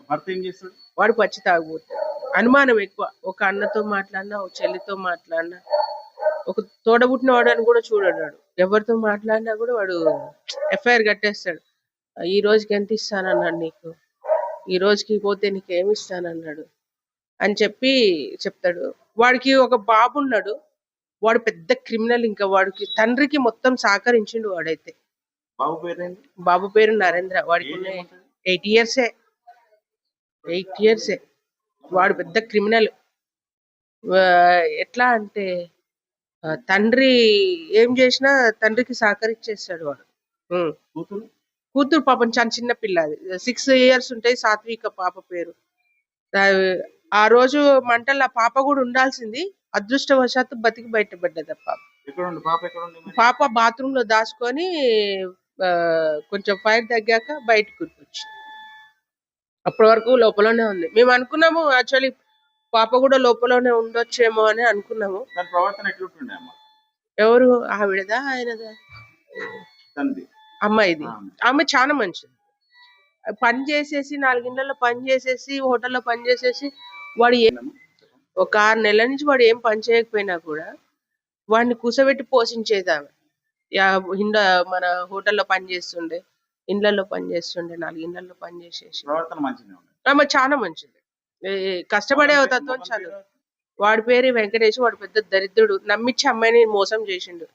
భర్త ఏం చేస్తాడు? వాడు పచ్చి తాగుబోతాడు. అనుమానం ఎక్కువ. ఒక అన్నతో మాట్లాడినా, ఒక చెల్లితో మాట్లాడినా, ఒక తోడబుట్టిన వాడు అని కూడా చూడడు వాడు. ఎవరితో మాట్లాడినా కూడా వాడు ఎఫ్ఐఆర్ కట్టేస్తాడు. ఈ రోజుకి ఎంత ఇస్తానన్నాడు నీకు, ఈ రోజుకి పోతే నీకు ఏమి ఇస్తానన్నాడు అని చెప్పి చెప్తాడు. వాడికి ఒక బాబు ఉన్నాడు, వాడు పెద్ద క్రిమినల్. ఇంకా వాడికి తండ్రికి మొత్తం సహకరించిండు వాడైతే. బాబు పేరేంటి? బాబు పేరు నరేంద్ర. వాడికి ఏజ్ ఏముంటది? 8 ఇయర్సే. 8 ఇయర్సే. వాడు పెద్ద క్రిమినల్. ఎట్లా అంటే తండ్రి ఏం చేసినా తండ్రికి సహకరించేస్తాడు వాడు. ఉమ్. కూతురు? కూతురు పాపం చాలా చిన్న పిల్ల, అది 6 ఇయర్స్ ఉంటాయి. సాత్విక పాప పేరు. ఆ రోజు మంటల్లో ఆ పాప కూడా ఉండాల్సింది, అదృష్టవశాత్తు బతికి బయటపడ్డది ఆ పాప. ఎక్కడ ఉంది పాప? ఎక్కడ ఉంది మరి? పాప బాత్రూమ్ లో దాచుకొని కొంచెం ఫైర్ తగ్గాక బయటకు వచ్చింది. అప్పటి వరకు లోపలనే ఉంది. మేము అనుకున్నాము యాక్చువల్లీ పాప కూడా లోపలనే ఉండొచ్చేమో అని అనుకున్నాము. దాని ప్రవర్తన ఎట్లుంటుండే అమ్మ? ఎవరు ఆవిడదా ఆయనదా? తండ్రి. అమ్మాయిది. ఆ. ఆమె చాలా మంచిది. పని చేసేసి 4 ఇళ్లలో పని చేసేసి, హోటల్లో పని చేసేసి, వాడు ఒక 6 నెలల నుంచి వాడు ఏం పని చేయకపోయినా కూడా వాడిని కూసబెట్టి పోషించేది ఆమె. మన హోటల్లో పని చేస్తుండే, ఇండ్లలో పని చేస్తుండే, 4 ఇళ్లలో పని చేసేసి. ప్రవర్తన మంచిగా ఉంది. ఆమె చాలా మంచిది. కష్టపడే తత్వం చాలు. వాడి పేరు వెంకటేష్. వాడు పెద్ద దరిద్రుడు, నమ్మించి అమ్మాయిని మోసం చేసిండు.